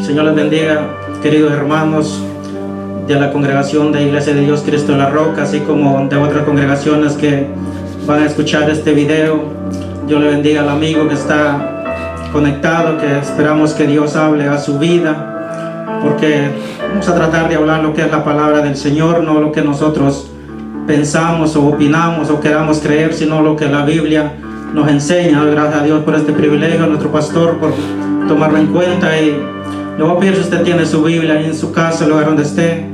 Señor les bendiga, queridos hermanos de la congregación de Iglesia de Dios Cristo de la Roca, así como de otras congregaciones que van a escuchar este video. Dios le bendiga al amigo que está conectado, que esperamos que Dios hable a su vida, porque vamos a tratar de hablar lo que es la palabra del Señor, no lo que nosotros pensamos o opinamos o queramos creer, sino lo que la Biblia nos enseña. Gracias a Dios por este privilegio, a nuestro pastor por tomarlo en cuenta. Y le voy a pedir, si usted tiene su Biblia ahí en su casa, el lugar donde esté,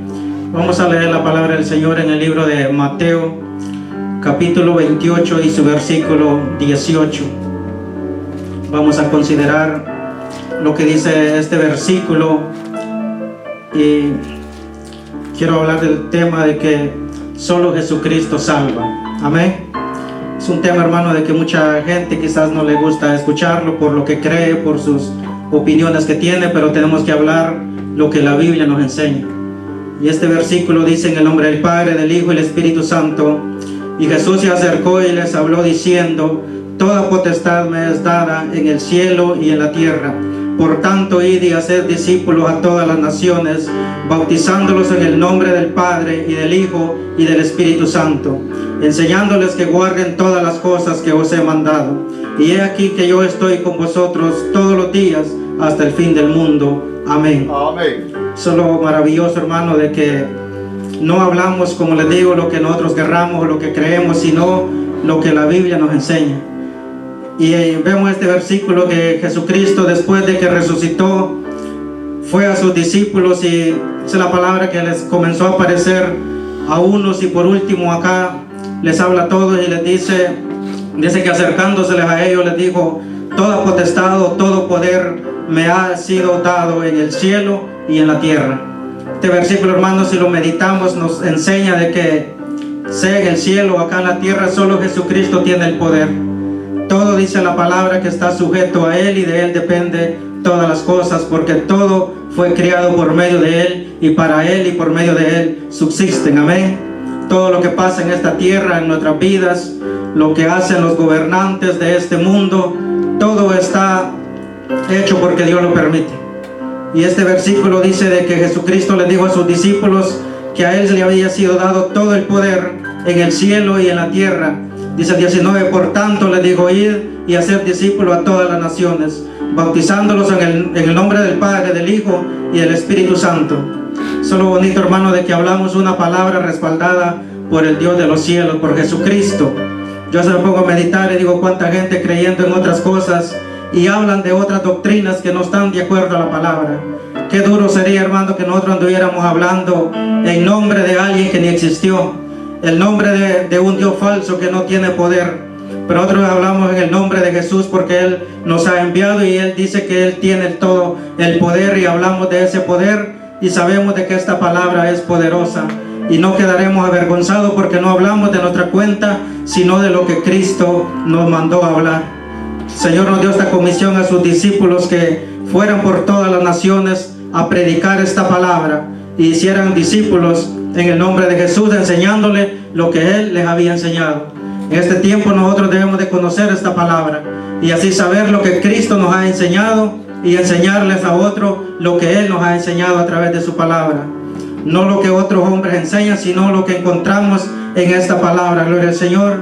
vamos a leer la palabra del Señor en el libro de Mateo, capítulo 28 y su versículo 18. Vamos a considerar lo que dice este versículo, y quiero hablar del tema de que solo Jesucristo salva. Amén. Es un tema, hermano, de que mucha gente quizás no le gusta escucharlo por lo que cree, por sus opiniones que tiene, pero tenemos que hablar lo que la Biblia nos enseña. Y este versículo dice: en el nombre del Padre, del Hijo y del Espíritu Santo. Y Jesús se acercó y les habló diciendo: toda potestad me es dada en el cielo y en la tierra. Por tanto, id y haced discípulos a todas las naciones, bautizándolos en el nombre del Padre y del Hijo y del Espíritu Santo, enseñándoles que guarden todas las cosas que os he mandado. Y he aquí que yo estoy con vosotros todos los días hasta el fin del mundo. Amén. Amén. Solo maravilloso, hermano, de que no hablamos, como les digo, lo que nosotros querramos o lo que creemos, sino lo que la Biblia nos enseña. Y vemos este versículo que Jesucristo, después de que resucitó, fue a sus discípulos, y es la palabra que les comenzó a aparecer a unos, y por último acá les habla a todos y les dice que acercándoseles a ellos les dijo: toda potestad o todo poder me ha sido dado en el cielo y en la tierra. Este versículo, hermanos, si lo meditamos, nos enseña de que sea en el cielo o acá en la tierra, solo Jesucristo tiene el poder. Todo, dice la palabra, que está sujeto a Él, y de Él depende todas las cosas, porque todo fue creado por medio de Él, y para Él y por medio de Él subsisten. Amén. Todo lo que pasa en esta tierra, en nuestras vidas, lo que hacen los gobernantes de este mundo, todo está hecho porque Dios lo permite. Y este versículo dice de que Jesucristo le dijo a sus discípulos que a Él le había sido dado todo el poder en el cielo y en la tierra. Dice el 19: por tanto les digo, id y hacer discípulos a todas las naciones, bautizándolos en el nombre del Padre, del Hijo y del Espíritu Santo. Solo bonito, hermano, de que hablamos una palabra respaldada por el Dios de los cielos, por Jesucristo. Yo se me pongo a meditar y digo: cuánta gente creyendo en otras cosas y hablan de otras doctrinas que no están de acuerdo a la palabra. Qué duro sería, hermano, que nosotros anduviéramos hablando en nombre de alguien que ni existió, el nombre de un Dios falso que no tiene poder. Pero nosotros hablamos en el nombre de Jesús porque Él nos ha enviado, y Él dice que Él tiene todo el poder, y hablamos de ese poder, y sabemos de que esta palabra es poderosa, y no quedaremos avergonzados porque no hablamos de nuestra cuenta, sino de lo que Cristo nos mandó a hablar. El Señor nos dio esta comisión a sus discípulos, que fueran por todas las naciones a predicar esta palabra, y hicieran discípulos en el nombre de Jesús, enseñándole lo que Él les había enseñado. En este tiempo nosotros debemos de conocer esta palabra, y así saber lo que Cristo nos ha enseñado, y enseñarles a otros lo que Él nos ha enseñado a través de su palabra. No lo que otros hombres enseñan, sino lo que encontramos en esta palabra. Gloria al Señor.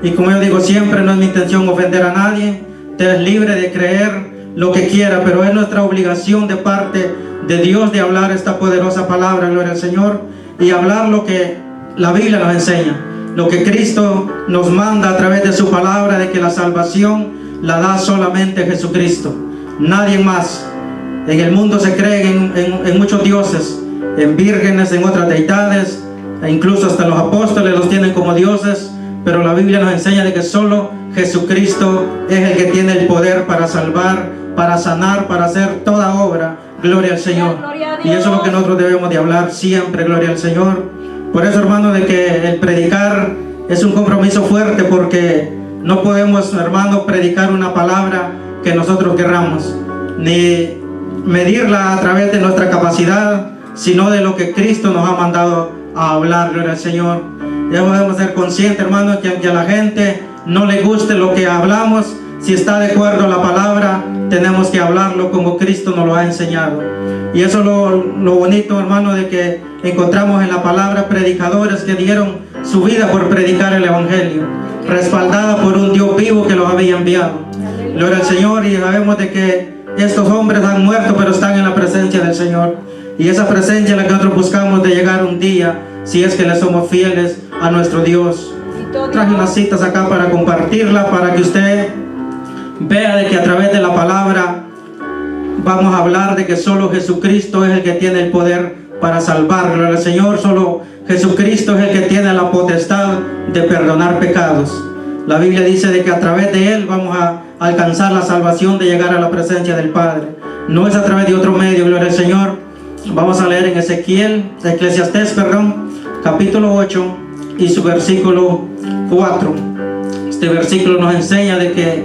Y como yo digo siempre, no es mi intención ofender a nadie. Usted es libre de creer lo que quiera, pero es nuestra obligación de parte de Dios de hablar esta poderosa palabra, gloria al Señor, y hablar lo que la Biblia nos enseña, lo que Cristo nos manda a través de su palabra, de que la salvación la da solamente Jesucristo, nadie más. En el mundo se creen en muchos dioses, en vírgenes, en otras deidades, e incluso hasta los apóstoles los tienen como dioses, pero la Biblia nos enseña de que solo Jesucristo es el que tiene el poder para salvar, para sanar, para hacer toda obra. Gloria al Señor. Y eso es lo que nosotros debemos de hablar siempre. Gloria al Señor. Por eso, hermano, de que el predicar es un compromiso fuerte, porque no podemos, hermano, predicar una palabra que nosotros querramos, ni medirla a través de nuestra capacidad, sino de lo que Cristo nos ha mandado a hablar. Gloria al Señor. Ya podemos ser conscientes, hermano, que aunque a la gente no le guste lo que hablamos, si está de acuerdo a la palabra, tenemos que hablarlo como Cristo nos lo ha enseñado. Y eso es lo bonito, hermano, de que encontramos en la palabra predicadores que dieron su vida por predicar el Evangelio, respaldada por un Dios vivo que los había enviado. Gloria al Señor. Y sabemos de que estos hombres han muerto, pero están en la presencia del Señor. Y esa presencia es la que nosotros buscamos de llegar un día, si es que le somos fieles a nuestro Dios. Traje unas citas acá para compartirla, para que usted vea de que a través de la palabra vamos a hablar de que solo Jesucristo es el que tiene el poder para salvar. Gloria al Señor. Solo Jesucristo es el que tiene la potestad de perdonar pecados. La Biblia dice de que a través de Él vamos a alcanzar la salvación de llegar a la presencia del Padre. No es a través de otro medio. Gloria al Señor. Vamos a leer en Eclesiastés, capítulo 8 y su versículo 4. Este versículo nos enseña de que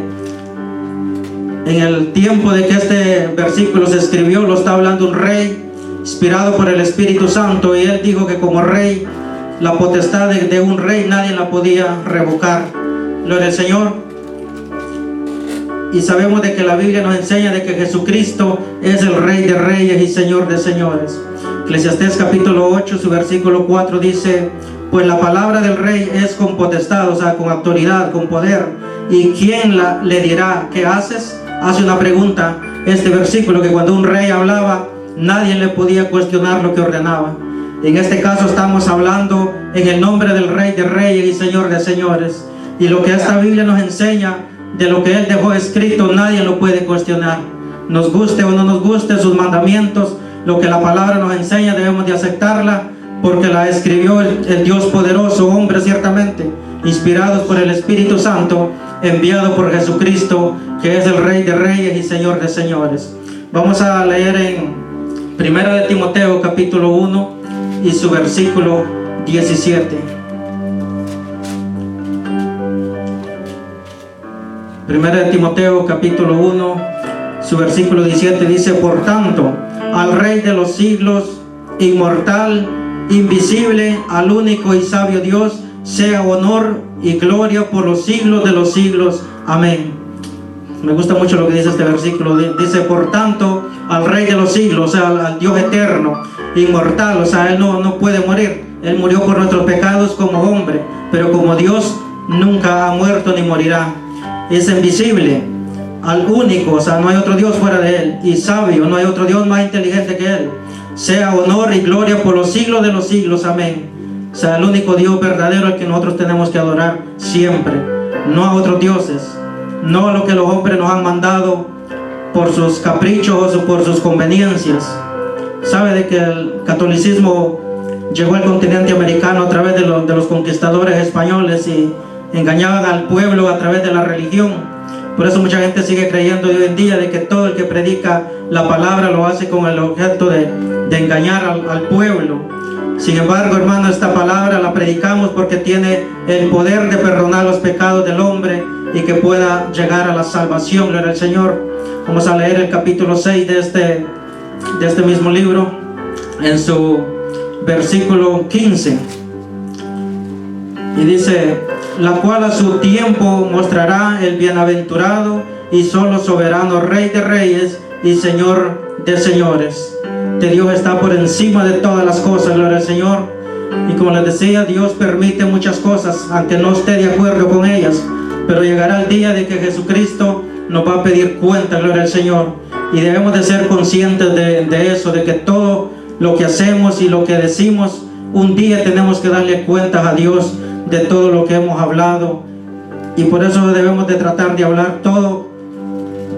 en el tiempo de que este versículo se escribió, lo está hablando un rey inspirado por el Espíritu Santo, y él dijo que como rey, la potestad de un rey nadie la podía revocar. Gloria al Señor. Y sabemos de que la Biblia nos enseña de que Jesucristo es el Rey de reyes y Señor de señores. Eclesiastés capítulo 8, su versículo 4 dice: pues la palabra del rey es con potestad, o sea, con autoridad, con poder. ¿Y quién le dirá qué haces? Hace una pregunta este versículo, que cuando un rey hablaba, nadie le podía cuestionar lo que ordenaba. En este caso estamos hablando en el nombre del Rey de reyes y Señor de señores. Y lo que esta Biblia nos enseña, de lo que Él dejó escrito, nadie lo puede cuestionar. Nos guste o no nos guste sus mandamientos, lo que la palabra nos enseña debemos de aceptarla, porque la escribió el Dios poderoso, hombre ciertamente, inspirados por el Espíritu Santo, enviado por Jesucristo, que es el Rey de reyes y Señor de señores. Vamos a leer en 1 de Timoteo capítulo 1 y su versículo 17. 1 de Timoteo capítulo 1, su versículo 17 dice: por tanto, al Rey de los siglos, inmortal, invisible, al único y sabio Dios, sea honor y gloria por los siglos de los siglos. Amén. Me gusta mucho lo que dice este versículo. Dice: por tanto, al Rey de los siglos, o sea, al Dios eterno, inmortal, o sea, Él no puede morir. Él murió por nuestros pecados como hombre, pero como Dios nunca ha muerto ni morirá. Es invisible, al único, o sea, no hay otro Dios fuera de Él, y sabio, no hay otro Dios más inteligente que Él. Sea honor y gloria por los siglos de los siglos. Amén. O sea, el único Dios verdadero al que nosotros tenemos que adorar siempre, no a otros dioses, no a lo que los hombres nos han mandado por sus caprichos o por sus conveniencias. Sabe de que el catolicismo llegó al continente americano a través de los conquistadores españoles, y engañaban al pueblo a través de la religión. Por eso mucha gente sigue creyendo hoy en día de que todo el que predica la palabra lo hace con el objeto de engañar al pueblo. Sin embargo, hermano, esta palabra la predicamos porque tiene el poder de perdonar los pecados del hombre y que pueda llegar a la salvación. Gloria al Señor. Vamos a leer el capítulo 6 de este mismo libro, en su versículo 15. Y dice: la cual a su tiempo mostrará el bienaventurado y solo soberano Rey de reyes y Señor de señores. Que Dios está por encima de todas las cosas. Gloria al Señor. Y como les decía, Dios permite muchas cosas, aunque no esté de acuerdo con ellas, pero llegará el día de que Jesucristo nos va a pedir cuenta. Gloria al Señor. Y debemos de ser conscientes de eso, de que todo lo que hacemos y lo que decimos, un día tenemos que darle cuentas a Dios de todo lo que hemos hablado. Y por eso debemos de tratar de hablar todo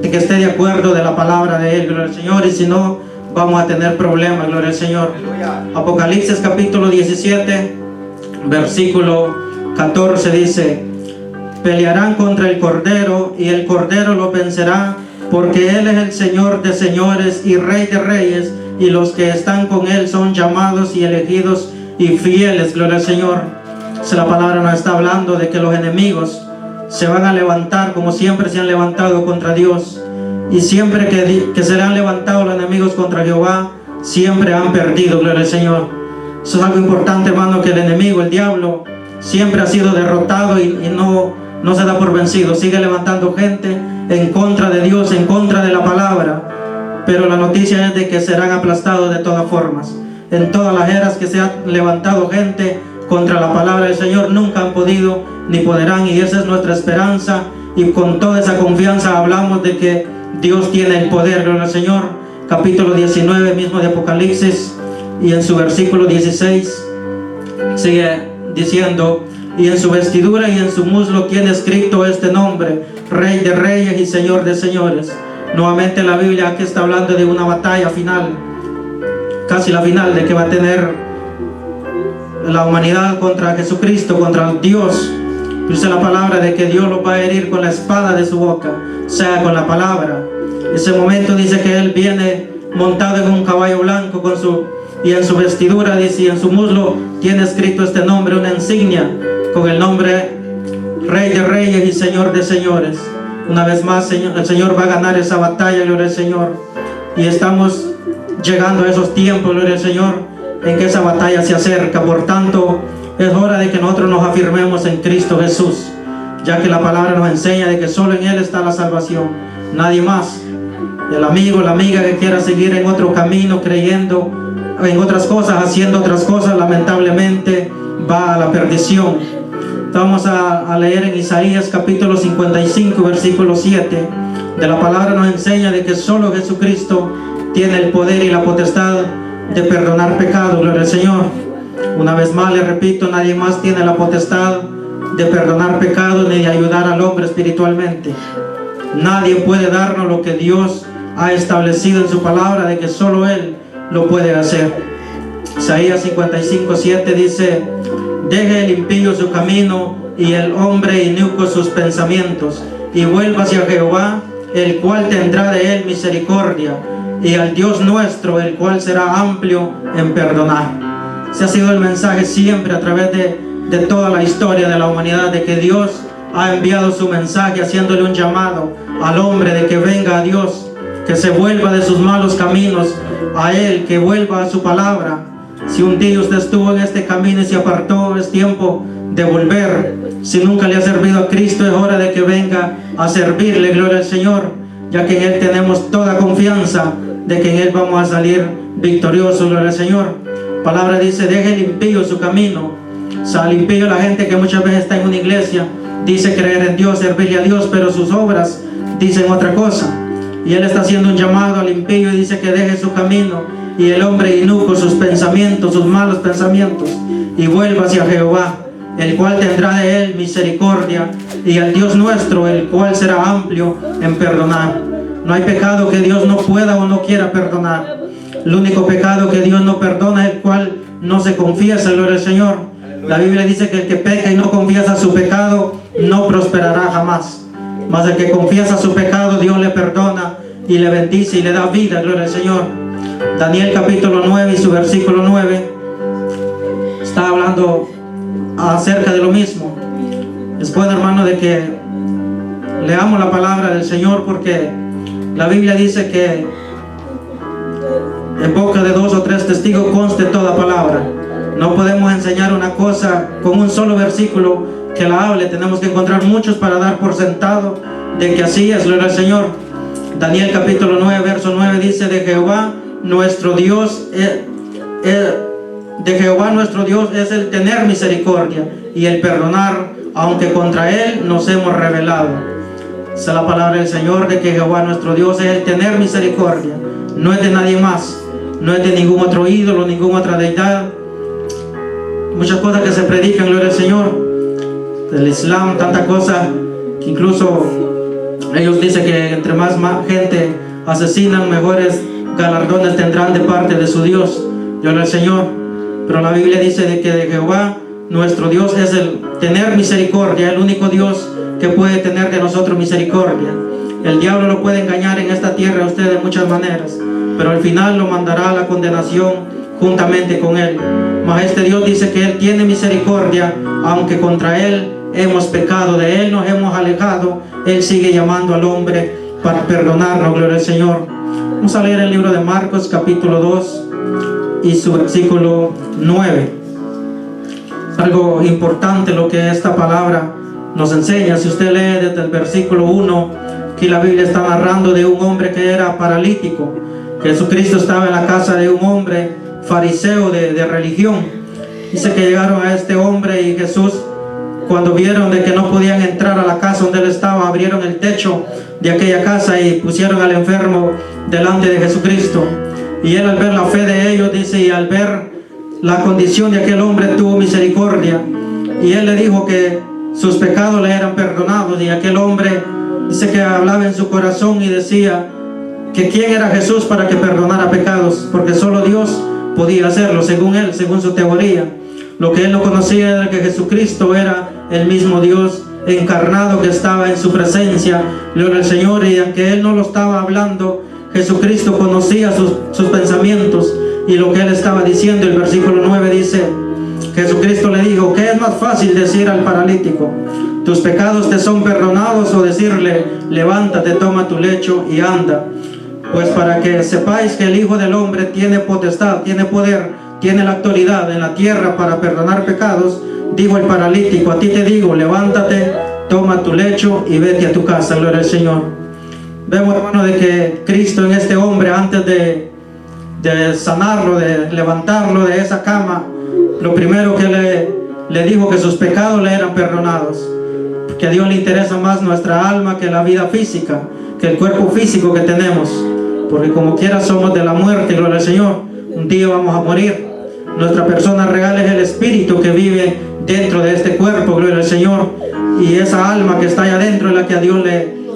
de que esté de acuerdo de la palabra de Él. Gloria al Señor. Y si no, vamos a tener problemas. Gloria al Señor. Apocalipsis capítulo 17 versículo 14 dice: pelearán contra el Cordero, y el Cordero los vencerá, porque Él es el Señor de señores y Rey de reyes, y los que están con Él son llamados y elegidos y fieles. Gloria al Señor. Si la palabra nos está hablando de que los enemigos se van a levantar, como siempre se han levantado contra Dios, y siempre que se le han levantado los enemigos contra Jehová, siempre han perdido. Gloria al Señor. Eso es algo importante, hermano, que el enemigo, el diablo, siempre ha sido derrotado y no se da por vencido. Sigue levantando gente en contra de Dios, en contra de la palabra, pero la noticia es de que serán aplastados de todas formas. En todas las eras que se ha levantado gente contra la palabra del Señor, nunca han podido ni podrán, y esa es nuestra esperanza, y con toda esa confianza hablamos de que Dios tiene el poder. Gloria al Señor. Capítulo 19 mismo de Apocalipsis, y en su versículo 16 sigue diciendo: y en su vestidura y en su muslo tiene escrito este nombre: Rey de Reyes y Señor de Señores. Nuevamente la Biblia aquí está hablando de una batalla final, casi la final, de que va a tener la humanidad contra Jesucristo, contra Dios. Dice la palabra de que Dios los va a herir con la espada de su boca, o sea, con la palabra. Ese momento dice que Él viene montado en un caballo blanco y en su vestidura, dice, y en su muslo tiene escrito este nombre, una insignia con el nombre Rey de Reyes y Señor de Señores. Una vez más, el Señor va a ganar esa batalla, gloria al Señor. Y estamos llegando a esos tiempos, gloria al Señor, en que esa batalla se acerca. Por tanto, es hora de que nosotros nos afirmemos en Cristo Jesús, ya que la palabra nos enseña de que solo en Él está la salvación, nadie más. El amigo, la amiga que quiera seguir en otro camino, creyendo en otras cosas, haciendo otras cosas, lamentablemente va a la perdición. Vamos a leer en Isaías capítulo 55, versículo 7. De la palabra nos enseña de que solo Jesucristo tiene el poder y la potestad de perdonar pecados, gloria al Señor. Una vez más le repito, nadie más tiene la potestad de perdonar pecados ni de ayudar al hombre espiritualmente. Nadie puede darnos lo que Dios ha establecido en su palabra, de que solo Él lo puede hacer. Isaías 55, 7 dice: deje el impío su camino y el hombre inicuo sus pensamientos, y vuelva hacia Jehová, el cual tendrá de él misericordia, y al Dios nuestro, el cual será amplio en perdonar. Ese ha sido el mensaje siempre a través de toda la historia de la humanidad, de que Dios ha enviado su mensaje haciéndole un llamado al hombre de que venga a Dios, que se vuelva de sus malos caminos a Él, que vuelva a su palabra. Si un día usted estuvo en este camino y se apartó, es tiempo de volver. Si nunca le ha servido a Cristo, es hora de que venga a servirle, gloria al Señor, ya que en Él tenemos toda confianza de que en Él vamos a salir victoriosos, gloria al Señor. Palabra dice: deje el impío su camino. O sea, el impío, la gente que muchas veces está en una iglesia, dice creer en Dios, servirle a Dios, pero sus obras dicen otra cosa. Y Él está haciendo un llamado al impío y dice que deje su camino y el hombre inicuo sus pensamientos, sus malos pensamientos, y vuelva hacia Jehová, el cual tendrá de él misericordia, y al Dios nuestro, el cual será amplio en perdonar. No hay pecado que Dios no pueda o no quiera perdonar. El único pecado que Dios no perdona es el cual no se confiesa, gloria al Señor. La Biblia dice que el que peca y no confiesa su pecado no prosperará jamás. Mas el que confiesa su pecado, Dios le perdona y le bendice y le da vida, gloria al Señor. Daniel capítulo 9 y su versículo 9 está hablando acerca de lo mismo. Es bueno, hermano, de que leamos la palabra del Señor, porque la Biblia dice que en boca de 2 o 3 testigos conste toda palabra. No podemos enseñar una cosa con un solo versículo que la hable. Tenemos que encontrar muchos para dar por sentado de que así es, gloria al Señor. Daniel capítulo 9, verso 9 dice: de Jehová nuestro Dios es el tener misericordia y el perdonar, aunque contra Él nos hemos rebelado. Esa es la palabra del Señor, de que Jehová nuestro Dios es el tener misericordia. No es de nadie más, no es de ningún otro ídolo, ninguna otra deidad. Muchas cosas que se predican, gloria al Señor, del Islam, tanta cosa que incluso ellos dicen que entre más gente asesinan, mejores galardones tendrán de parte de su Dios, gloria al Señor. Pero la Biblia dice de que de Jehová nuestro Dios es el tener misericordia, el único Dios que puede tener de nosotros misericordia. El diablo lo puede engañar en esta tierra a usted de muchas maneras, pero al final lo mandará a la condenación juntamente con él. Mas este Dios dice que Él tiene misericordia, aunque contra Él hemos pecado, de Él nos hemos alejado. Él sigue llamando al hombre para perdonarnos, gloria al Señor. Vamos a leer el libro de Marcos capítulo 2 y su versículo 9. Es algo importante lo que esta palabra nos enseña. Si usted lee desde el versículo 1 Aquí la Biblia está narrando de un hombre que era paralítico. Jesucristo estaba en la casa de un hombre fariseo de religión. Dice que llegaron a este hombre y Jesús, cuando vieron de que no podían entrar a la casa donde él estaba, abrieron el techo de aquella casa y pusieron al enfermo delante de Jesucristo. Y él, al ver la fe de ellos, dice, y al ver la condición de aquel hombre, tuvo misericordia. Y él le dijo que sus pecados le eran perdonados. Y aquel hombre dice que hablaba en su corazón y decía que quién era Jesús para que perdonara pecados, porque solo Dios podía hacerlo, según él, según su teoría. Lo que él no conocía era que Jesucristo era el mismo Dios encarnado que estaba en su presencia, gloria al Señor. Y aunque él no lo estaba hablando, Jesucristo conocía sus pensamientos y lo que él estaba diciendo. El versículo 9 dice, Jesucristo le dijo, ¿qué es más fácil decir al paralítico, tus pecados te son perdonados, o decirle, levántate, toma tu lecho y anda? Pues para que sepáis que el Hijo del Hombre tiene potestad, tiene poder, tiene la autoridad en la tierra para perdonar pecados, dijo el paralítico, a ti te digo, levántate, toma tu lecho y vete a tu casa. Gloria al Señor. Vemos, hermano, de que Cristo en este hombre, antes de sanarlo, de levantarlo de esa cama, lo primero que le dijo que sus pecados le eran perdonados. Que a Dios le interesa más nuestra alma que la vida física, que el cuerpo físico que tenemos, porque como quiera somos de la muerte, gloria al Señor. Un día vamos a morir. Nuestra persona real es el espíritu que vive dentro de este cuerpo, gloria al Señor, y esa alma que está allá adentro es la que a Dios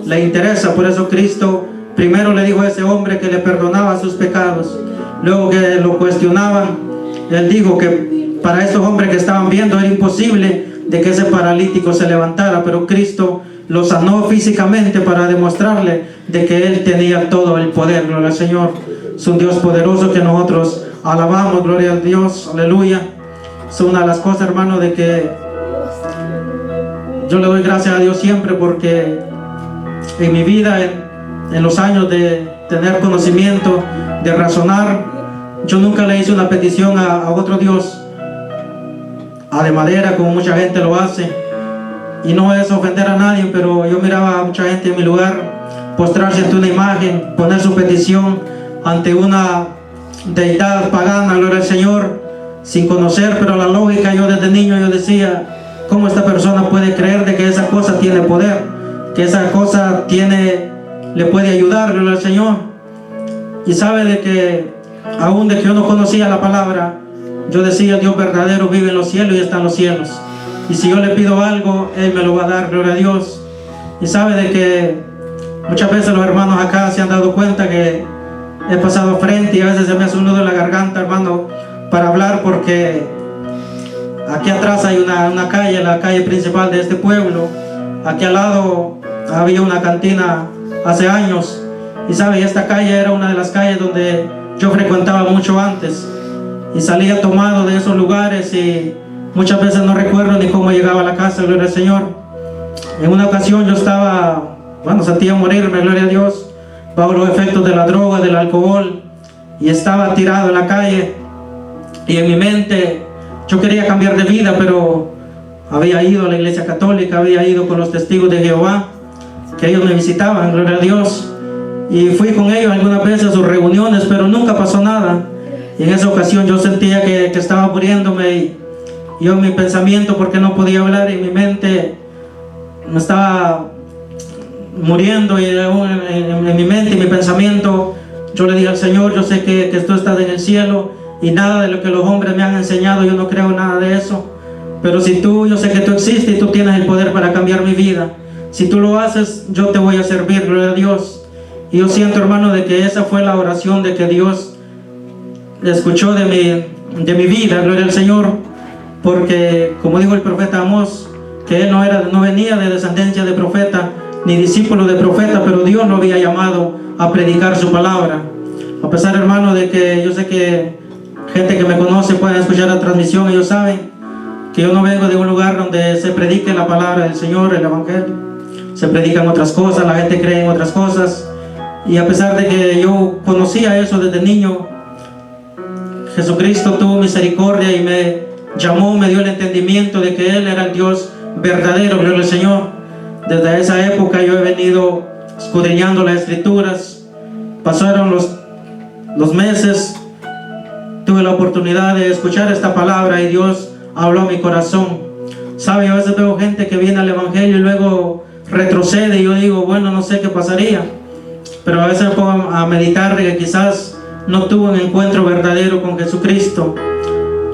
le interesa. Por eso Cristo primero le dijo a ese hombre que le perdonaba sus pecados. Luego que lo cuestionaban, él dijo que para estos hombres que estaban viendo era imposible de que ese paralítico se levantara, pero Cristo lo sanó físicamente para demostrarle de que él tenía todo el poder. Gloria al Señor. Es un Dios poderoso que nosotros alabamos. Gloria a Dios, aleluya. Es una de las cosas, hermano, de que yo le doy gracias a Dios siempre, porque en mi vida, en los años de tener conocimiento, de razonar, yo nunca le hice una petición a otro Dios, a de madera, como mucha gente lo hace. Y no es ofender a nadie, pero yo miraba a mucha gente en mi lugar postrarse ante una imagen, poner su petición ante una deidad pagana, gloria al Señor, sin conocer. Pero la lógica, yo desde niño yo decía, ¿cómo esta persona puede creer de que esa cosa tiene poder, que esa cosa le puede ayudar, gloria al Señor? Y sabe de que aún de que yo no conocía la palabra, yo decía, Dios verdadero vive en los cielos y está en los cielos, y si yo le pido algo, Él me lo va a dar, gloria a Dios. Y sabe de que muchas veces los hermanos acá se han dado cuenta que he pasado frente y a veces se me hace un nudo en la garganta, hermano, para hablar, porque aquí atrás hay una calle, la calle principal de este pueblo. Aquí al lado había una cantina hace años, y sabe, esta calle era una de las calles donde yo frecuentaba mucho antes, y salía tomado de esos lugares, y muchas veces no recuerdo ni cómo llegaba a la casa, gloria al Señor. En una ocasión yo estaba, sentía morirme, gloria a Dios, bajo los efectos de la droga, del alcohol, y estaba tirado en la calle, y en mi mente yo quería cambiar de vida, pero había ido a la iglesia católica, había ido con los testigos de Jehová, que ellos me visitaban, gloria a Dios, y fui con ellos algunas veces a sus reuniones, pero nunca pasó nada. Y en esa ocasión yo sentía que estaba muriéndome, y yo en mi pensamiento, porque no podía hablar, en mi mente me estaba muriendo, y en mi mente y mi pensamiento yo le dije al Señor, yo sé que tú estás en el cielo, y nada de lo que los hombres me han enseñado, yo no creo nada de eso, pero si yo sé que tú existes y tú tienes el poder para cambiar mi vida. Si tú lo haces, yo te voy a servir, gloria a Dios. Y yo siento, hermano, de que esa fue la oración de que Dios escuchó de mi vida, gloria al Señor, porque como dijo el profeta Amós, que él no venía de descendencia de profeta ni discípulo de profeta, pero Dios lo había llamado a predicar su palabra. A pesar, hermano, de que yo sé que gente que me conoce puede escuchar la transmisión, ellos saben que yo no vengo de un lugar donde se predique la palabra del Señor, el evangelio. Se predican otras cosas, la gente cree en otras cosas, y a pesar de que yo conocía eso desde niño, Jesucristo tuvo misericordia y me llamó, me dio el entendimiento de que Él era el Dios verdadero, gloria al Señor. Desde esa época yo he venido escudriñando las escrituras. Pasaron los meses, tuve la oportunidad de escuchar esta palabra y Dios habló a mi corazón. Sabe, a veces veo gente que viene al evangelio y luego retrocede y yo digo, bueno, no sé qué pasaría, pero a veces me pongo a meditar de que quizás no tuvo un encuentro verdadero con Jesucristo.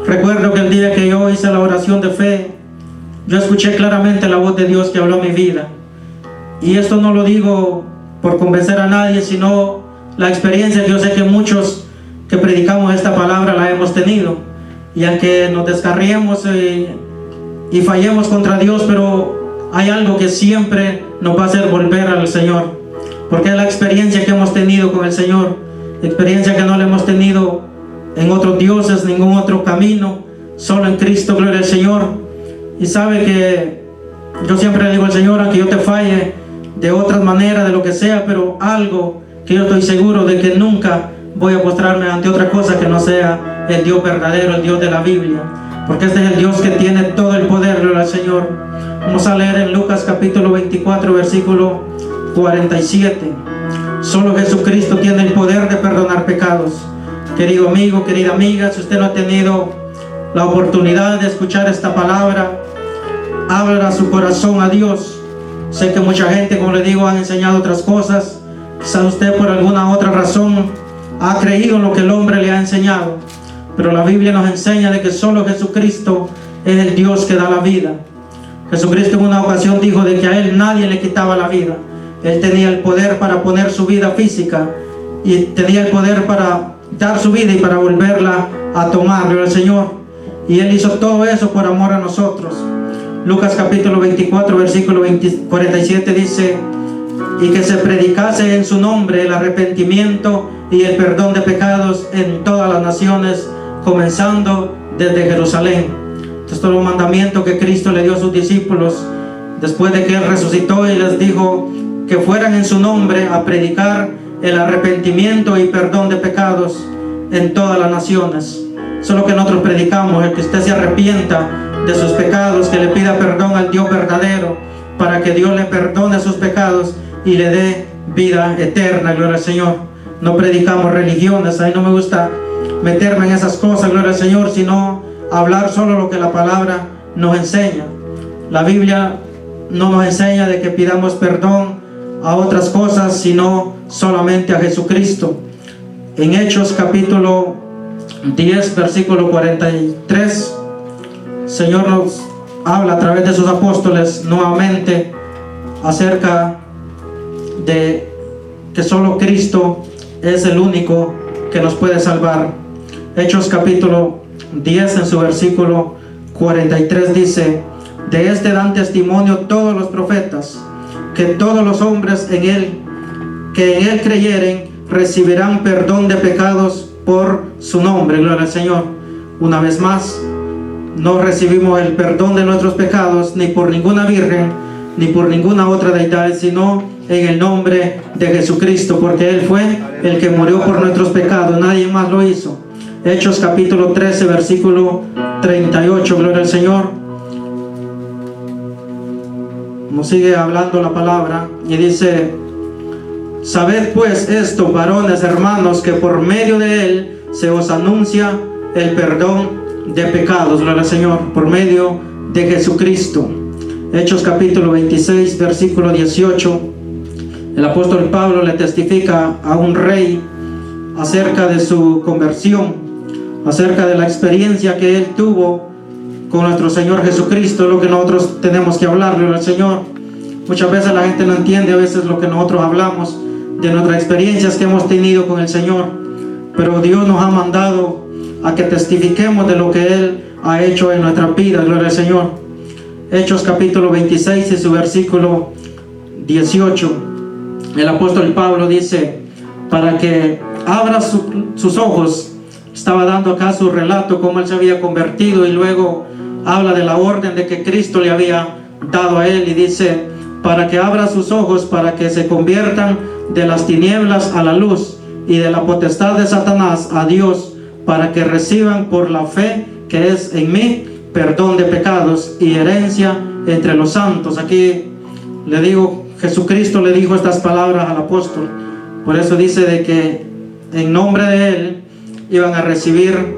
Recuerdo que el día que yo hice la oración de fe, yo escuché claramente la voz de Dios que habló a mi vida. Y esto no lo digo por convencer a nadie, sino la experiencia que yo sé que muchos que predicamos esta palabra la hemos tenido. Y aunque nos descarriemos y fallemos contra Dios, pero hay algo que siempre nos va a hacer volver al Señor, porque es la experiencia que hemos tenido con el Señor, experiencia que no la hemos tenido en otros dioses, ningún otro camino, solo en Cristo, gloria al Señor. Y sabe que yo siempre le digo al Señor, aunque yo te falle de otras maneras, de lo que sea, pero algo que yo estoy seguro de que nunca voy a postrarme ante otra cosa que no sea el Dios verdadero, el Dios de la Biblia, porque este es el Dios que tiene todo el poder, gloria al Señor. Vamos a leer en Lucas capítulo 24, versículo 47. Solo Jesucristo tiene el poder de perdonar pecados. Querido amigo, querida amiga, si usted no ha tenido la oportunidad de escuchar esta palabra, abra su corazón a Dios. Sé que mucha gente, como le digo, han enseñado otras cosas. Quizás usted por alguna otra razón ha creído en lo que el hombre le ha enseñado, pero la Biblia nos enseña de que solo Jesucristo es el Dios que da la vida. Jesucristo en una ocasión dijo de que a él nadie le quitaba la vida. Él tenía el poder para poner su vida física y tenía el poder para dar su vida y para volverla a tomar, gloria al Señor. Y él hizo todo eso por amor a nosotros. Lucas capítulo 24, versículo 47 dice: y que se predicase en su nombre el arrepentimiento y el perdón de pecados en todas las naciones, comenzando desde Jerusalén. Esto es un mandamiento que Cristo le dio a sus discípulos después de que él resucitó, y les dijo que fueran en su nombre a predicar el arrepentimiento y perdón de pecados en todas las naciones. Eso es lo que nosotros predicamos, el que usted se arrepienta de sus pecados, que le pida perdón al Dios verdadero, para que Dios le perdone sus pecados y le dé vida eterna, gloria al Señor. No predicamos religiones, a mí no me gusta meterme en esas cosas, gloria al Señor, sino hablar solo lo que la palabra nos enseña. La Biblia no nos enseña de que pidamos perdón a otras cosas, sino solamente a Jesucristo. En Hechos capítulo 10, versículo 43, el Señor nos habla a través de sus apóstoles nuevamente acerca de que solo Cristo es el único que nos puede salvar. Hechos capítulo 10 en su versículo 43 dice: de este dan testimonio todos los profetas, que todos los hombres en él creyeren recibirán perdón de pecados por su nombre. Gloria al Señor. Una vez más, no recibimos el perdón de nuestros pecados ni por ninguna virgen ni por ninguna otra deidad, sino en el nombre de Jesucristo, porque él fue el que murió por nuestros pecados, nadie más lo hizo. Hechos capítulo 13, versículo 38. Gloria al Señor. Nos sigue hablando la palabra y dice: sabed pues esto, varones hermanos, que por medio de él se os anuncia el perdón de pecados. Gloria al Señor, por medio de Jesucristo. Hechos capítulo 26, versículo 18. El apóstol Pablo le testifica a un rey acerca de su conversión, acerca de la experiencia que él tuvo con nuestro Señor Jesucristo. Lo que nosotros tenemos que hablarle al Señor. Muchas veces la gente no entiende a veces lo que nosotros hablamos de nuestras experiencias que hemos tenido con el Señor, pero Dios nos ha mandado a que testifiquemos de lo que él ha hecho en nuestra vida. Gloria al Señor. Hechos capítulo 26 y su versículo 18. El apóstol Pablo dice: para que abra sus ojos. Estaba dando acá su relato cómo él se había convertido, y luego habla de la orden de que Cristo le había dado a él, y dice: para que abra sus ojos, para que se conviertan de las tinieblas a la luz y de la potestad de Satanás a Dios, para que reciban por la fe que es en mí perdón de pecados y herencia entre los santos. Aquí le digo Jesucristo le dijo estas palabras al apóstol. Por eso dice de que en nombre de Él iban a recibir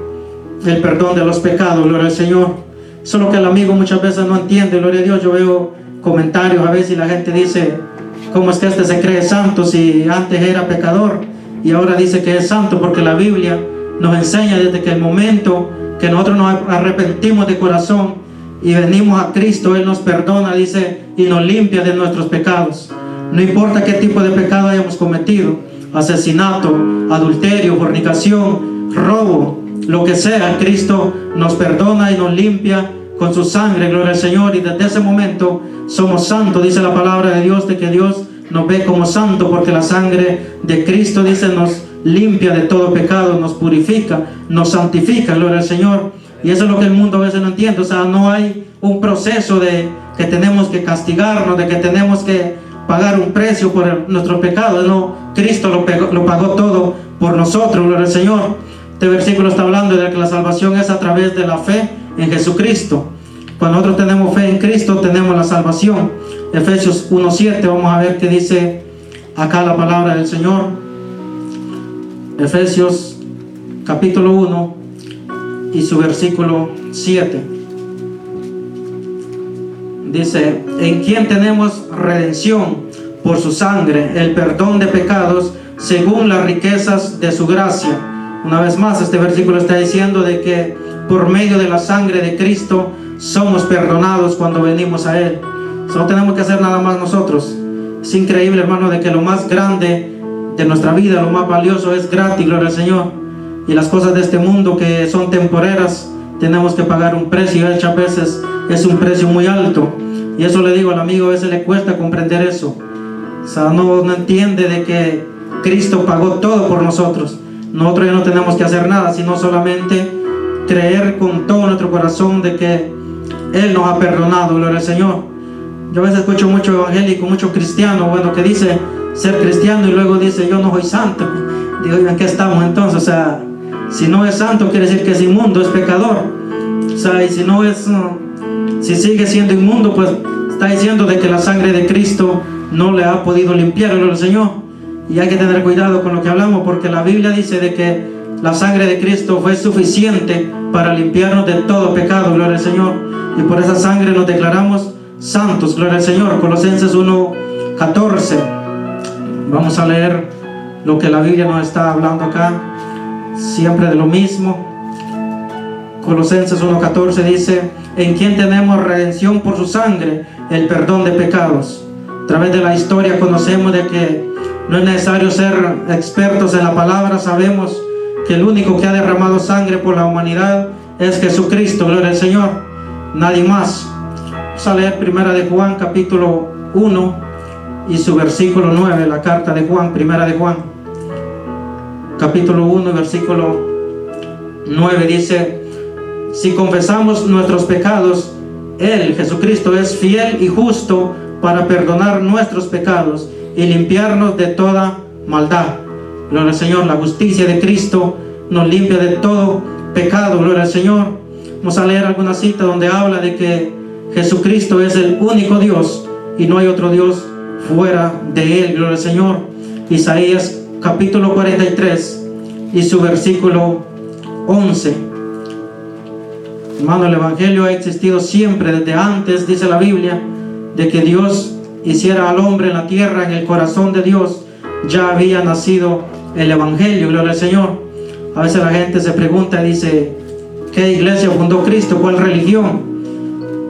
el perdón de los pecados, gloria al Señor. Eso es lo que el amigo muchas veces no entiende, gloria a Dios. Yo veo comentarios a veces y la gente dice, ¿cómo es que este se cree santo si antes era pecador y ahora dice que es santo? Porque la Biblia nos enseña desde que el momento que nosotros nos arrepentimos de corazón y venimos a Cristo, Él nos perdona, dice, y nos limpia de nuestros pecados. No importa qué tipo de pecado hayamos cometido, asesinato, adulterio, fornicación, robo, lo que sea, Cristo nos perdona y nos limpia con su sangre, gloria al Señor, y desde ese momento somos santos. Dice la palabra de Dios de que Dios nos ve como santos porque la sangre de Cristo, dice, nos limpia de todo pecado, nos purifica, nos santifica, gloria al Señor. Y eso es lo que el mundo a veces no entiende. O sea, no hay un proceso de que tenemos que castigarnos, de que tenemos que pagar un precio por nuestros pecados. No, Cristo lo pagó todo por nosotros, gloria al Señor. Este versículo está hablando de que la salvación es a través de la fe en Jesucristo. Cuando nosotros tenemos fe en Cristo, tenemos la salvación. Efesios 1:7, vamos a ver qué dice acá la palabra del Señor. Efesios capítulo 1 y su versículo 7. Dice, en quien tenemos redención por su sangre, el perdón de pecados según las riquezas de su gracia. Una vez más, este versículo está diciendo de que por medio de la sangre de Cristo somos perdonados cuando venimos a Él. No tenemos que hacer nada más nosotros. Es increíble, hermano, de que lo más grande de nuestra vida, lo más valioso, es gratis, gloria al Señor. Y las cosas de este mundo que son temporeras, tenemos que pagar un precio. Muchas veces es un precio muy alto. Y eso le digo al amigo, a veces le cuesta comprender eso. O sea, no entiende de que Cristo pagó todo por nosotros. Nosotros ya no tenemos que hacer nada, sino solamente creer con todo nuestro corazón de que Él nos ha perdonado, gloria al Señor. Yo a veces escucho mucho evangélico, mucho cristiano, bueno, que dice ser cristiano y luego dice, yo no soy santo. Digo, ¿en qué estamos entonces? O sea, si no es santo quiere decir que es inmundo, es pecador. O sea, y si no es, si sigue siendo inmundo, pues está diciendo de que la sangre de Cristo no le ha podido limpiar, gloria al Señor. Y hay que tener cuidado con lo que hablamos, porque la Biblia dice de que la sangre de Cristo fue suficiente para limpiarnos de todo pecado, gloria al Señor. Y por esa sangre nos declaramos santos, gloria al Señor. Colosenses 1:14. Vamos a leer lo que la Biblia nos está hablando acá, siempre de lo mismo. Colosenses 1:14 dice, en quien tenemos redención por su sangre, el perdón de pecados. A través de la historia conocemos de que no es necesario ser expertos en la palabra. Sabemos que el único que ha derramado sangre por la humanidad es Jesucristo, gloria al Señor, nadie más. Vamos a leer primera de Juan capítulo 1 y su versículo 9, la carta de Juan, primera de Juan capítulo 1 y versículo 9 dice, si confesamos nuestros pecados, Él, Jesucristo, es fiel y justo para perdonar nuestros pecados y limpiarnos de toda maldad. Gloria al Señor. La justicia de Cristo nos limpia de todo pecado, gloria al Señor. Vamos a leer alguna cita donde habla de que Jesucristo es el único Dios y no hay otro Dios fuera de Él, gloria al Señor. Isaías capítulo 43 y su versículo 11. Hermano, el Evangelio ha existido siempre, desde antes, dice la Biblia, de que Dios hiciera al hombre en la tierra. En el corazón de Dios ya había nacido el Evangelio, gloria al Señor. A veces la gente se pregunta y dice, ¿qué iglesia fundó Cristo? ¿Cuál religión?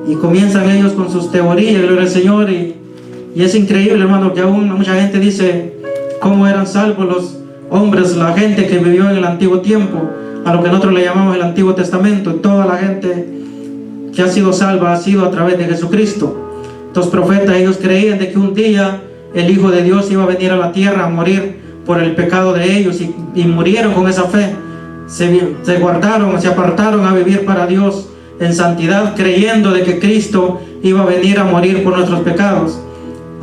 Y comienzan ellos con sus teorías, gloria al Señor. Y es increíble, hermano, que aún mucha gente dice cómo eran salvos los hombres, la gente que vivió en el antiguo tiempo, a lo que nosotros le llamamos el Antiguo Testamento. Y toda la gente que ha sido salva ha sido a través de Jesucristo. Los profetas, ellos creían de que un día el Hijo de Dios iba a venir a la tierra a morir por el pecado de ellos, y murieron con esa fe. Se guardaron, se apartaron a vivir para Dios en santidad, creyendo de que Cristo iba a venir a morir por nuestros pecados.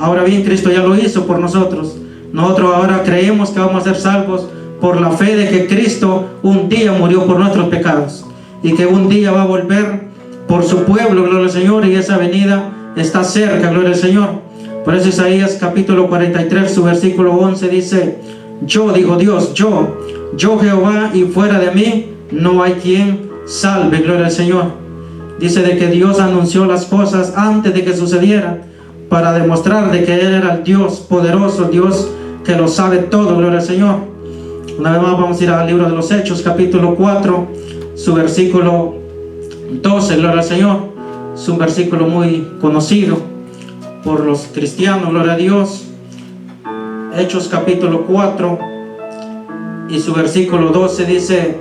Ahora bien, Cristo ya lo hizo por nosotros. Nosotros ahora creemos que vamos a ser salvos por la fe de que Cristo un día murió por nuestros pecados y que un día va a volver por su pueblo, gloria al Señor, y esa venida está cerca, gloria al Señor. Por eso Isaías capítulo 43, su versículo 11 dice: yo, dijo Dios, yo Jehová, y fuera de mí no hay quien salve. Gloria al Señor. Dice de que Dios anunció las cosas antes de que sucedieran, para demostrar de que Él era el Dios poderoso, el Dios que lo sabe todo. Gloria al Señor. Una vez más vamos a ir al libro de los Hechos capítulo 4, su versículo 12. Gloria al Señor. Es un versículo muy conocido por los cristianos. Gloria a Dios. Hechos capítulo 4 y su versículo 12 dice: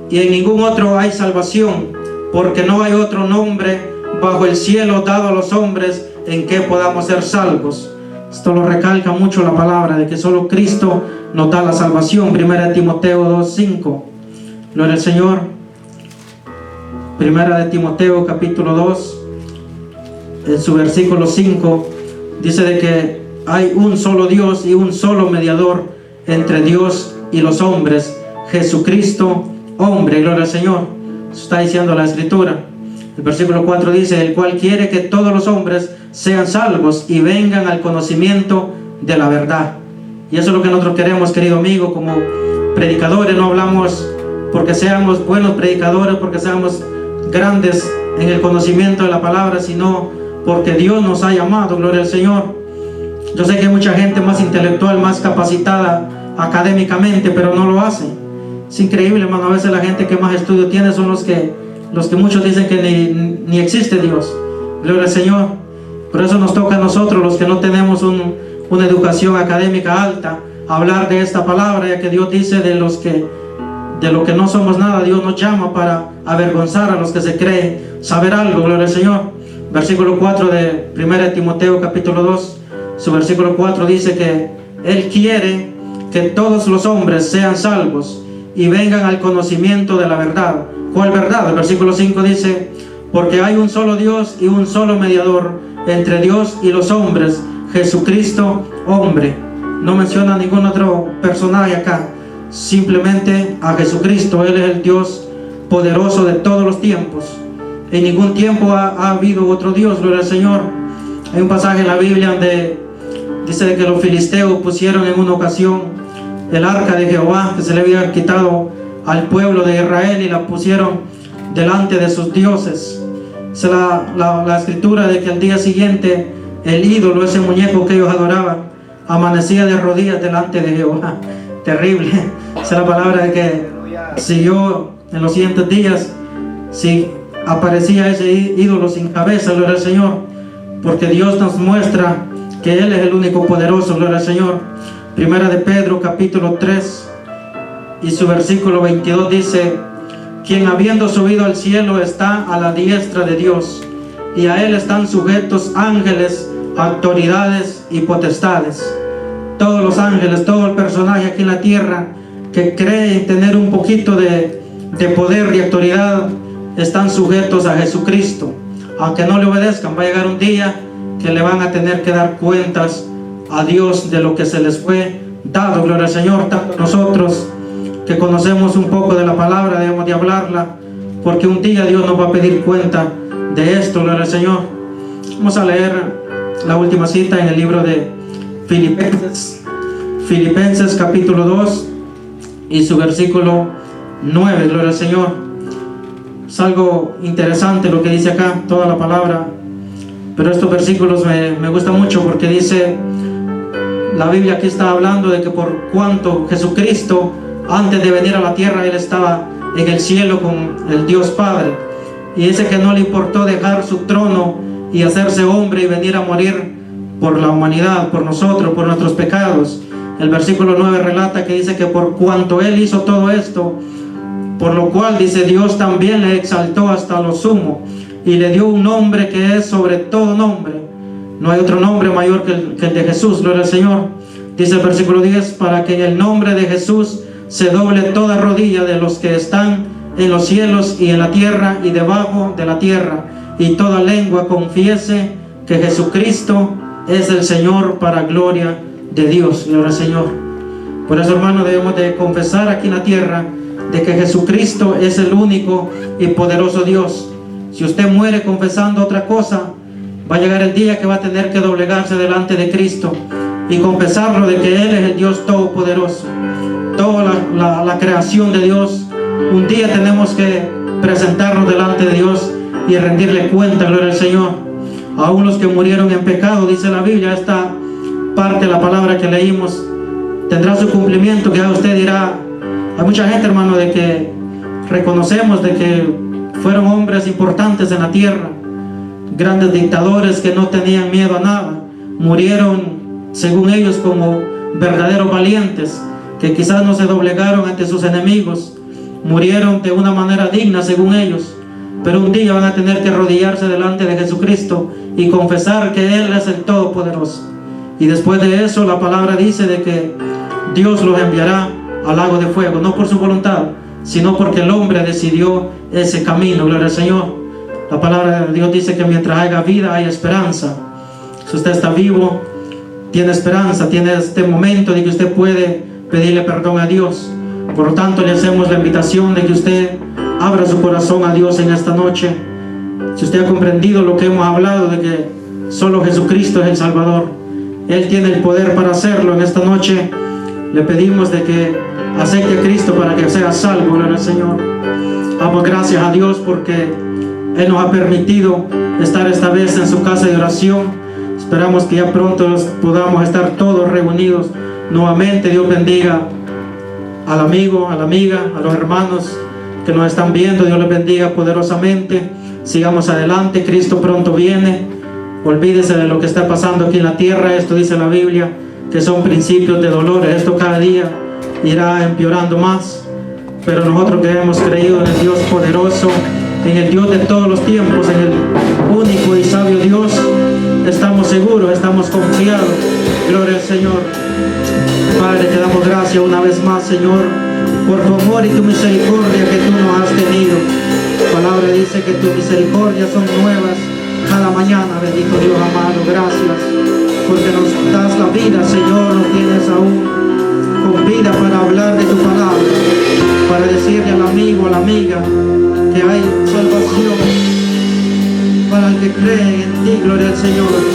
y en ningún otro hay salvación, porque no hay otro nombre bajo el cielo dado a los hombres en que podamos ser salvos. Esto lo recalca mucho la palabra de que solo Cristo nos da la salvación. 1 Timoteo 2:5. Gloria al Señor. 1 Timoteo capítulo 2, en su versículo 5, dice de que hay un solo Dios y un solo mediador entre Dios y los hombres, Jesucristo, hombre. Gloria al Señor. Eso está diciendo la Escritura. El versículo 4 dice: el cual quiere que todos los hombres sean salvos y vengan al conocimiento de la verdad. Y eso es lo que nosotros queremos, querido amigo, como predicadores. No hablamos porque seamos buenos predicadores, porque seamos grandes en el conocimiento de la palabra, sino porque Dios nos ha llamado. Gloria al Señor. Yo sé que hay mucha gente más intelectual, más capacitada académicamente, pero no lo hacen. Es increíble, hermano. A veces la gente que más estudio tiene son los que muchos dicen que ni existe Dios. Gloria al Señor. Por eso nos toca a nosotros, los que no tenemos una educación académica alta, hablar de esta palabra, ya que Dios dice de lo que no somos nada, Dios nos llama para avergonzar a los que se creen saber algo. Gloria al Señor. Versículo 4 de 1 Timoteo capítulo 2, su versículo 4 dice que Él quiere que todos los hombres sean salvos y vengan al conocimiento de la verdad. ¿Cuál verdad? El versículo 5 dice: porque hay un solo Dios y un solo mediador entre Dios y los hombres, Jesucristo, hombre. No menciona ningún otro personaje acá, simplemente a Jesucristo. Él es el Dios poderoso de todos los tiempos. En ningún tiempo ha habido otro Dios. Gloria al Señor. Hay un pasaje en la Biblia donde dice que los filisteos pusieron en una ocasión el arca de Jehová, que se le había quitado al pueblo de Israel, y la pusieron delante de sus dioses. Es la escritura de que al día siguiente el ídolo, ese muñeco que ellos adoraban, amanecía de rodillas delante de Jehová. Terrible. Esa es la palabra de que siguió en los siguientes días. Si aparecía ese ídolo sin cabeza, gloria al Señor, porque Dios nos muestra que Él es el único poderoso. Gloria al Señor. Primera de Pedro capítulo 3 y su versículo 22 dice: quien habiendo subido al cielo está a la diestra de Dios, y a Él están sujetos ángeles, autoridades y potestades. Todos los ángeles, todo el personaje aquí en la tierra que cree en tener un poquito de poder y autoridad, están sujetos a Jesucristo. Aunque no le obedezcan, va a llegar un día que le van a tener que dar cuentas a Dios de lo que se les fue dado. Gloria al Señor. Tanto nosotros que conocemos un poco de la palabra debemos de hablarla, porque un día Dios nos va a pedir cuenta de esto. Gloria al Señor. Vamos a leer la última cita en el libro de Filipenses capítulo 2 y su versículo 9. Gloria al Señor. Es algo interesante lo que dice acá, toda la palabra, pero estos versículos me gustan mucho, porque dice la Biblia, aquí está hablando de que por cuanto Jesucristo, antes de venir a la tierra, Él estaba en el cielo con el Dios Padre, y dice que no le importó dejar su trono y hacerse hombre y venir a morir por la humanidad, por nosotros, por nuestros pecados. El versículo 9 relata que dice que por cuanto Él hizo todo esto, por lo cual, dice, Dios también le exaltó hasta lo sumo y le dio un nombre que es sobre todo nombre. No hay otro nombre mayor que el de Jesús. Gloria al Señor. Dice el versículo 10: para que en el nombre de Jesús se doble toda rodilla de los que están en los cielos y en la tierra y debajo de la tierra, y toda lengua confiese que Jesucristo es el Señor, para gloria de Dios. Gloria al Señor. Por eso, hermano, debemos de confesar aquí en la tierra de que Jesucristo es el único y poderoso Dios. Si usted muere confesando otra cosa, Va a llegar el día que va a tener que doblegarse delante de Cristo y confesarlo de que Él es el Dios Todopoderoso. Toda la creación de Dios, un día tenemos que presentarnos delante de Dios y rendirle cuenta, gloria al Señor. Aún los que murieron en pecado, dice la Biblia, esta parte de la palabra que leímos, tendrá su cumplimiento, que ya usted dirá. Hay mucha gente, hermano, de que reconocemos de que fueron hombres importantes en la tierra, grandes dictadores que no tenían miedo a nada, murieron según ellos como verdaderos valientes, que quizás no se doblegaron ante sus enemigos, murieron de una manera digna según ellos, pero un día van a tener que arrodillarse delante de Jesucristo y confesar que Él es el Todopoderoso. Y después de eso la palabra dice de que Dios los enviará al lago de fuego, no por su voluntad, sino porque el hombre decidió ese camino, gloria al Señor. La palabra de Dios dice que mientras haya vida hay esperanza. Si usted está vivo, tiene esperanza, tiene este momento de que usted puede pedirle perdón a Dios. Por lo tanto, le hacemos la invitación de que usted abra su corazón a Dios en esta noche. Si usted ha comprendido lo que hemos hablado, de que solo Jesucristo es el Salvador, Él tiene el poder para hacerlo. En esta noche le pedimos de que acepte a Cristo para que sea salvo, gloria al Señor. Damos gracias a Dios porque Él nos ha permitido estar esta vez en su casa de oración. Esperamos que ya pronto podamos estar todos reunidos nuevamente. Dios bendiga al amigo, a la amiga, a los hermanos que nos están viendo. Dios les bendiga poderosamente. Sigamos adelante, Cristo pronto viene. Olvídese de lo que está pasando aquí en la tierra. Esto dice la Biblia, que son principios de dolores. Esto cada día irá empeorando más, pero nosotros que hemos creído en el Dios poderoso, en el Dios de todos los tiempos, en el único y sabio Dios, estamos seguros, estamos confiados. Gloria al Señor. Padre, te damos gracias una vez más, Señor, por tu amor y tu misericordia que tú nos has tenido. Tu palabra dice que tus misericordias son nuevas cada mañana. Bendito Dios amado, gracias porque nos das la vida, Señor. Nos tienes aún con vida para hablar de tu palabra, para decirle al amigo, a la amiga, que hay salvación para el que cree en ti. Gloria al Señor.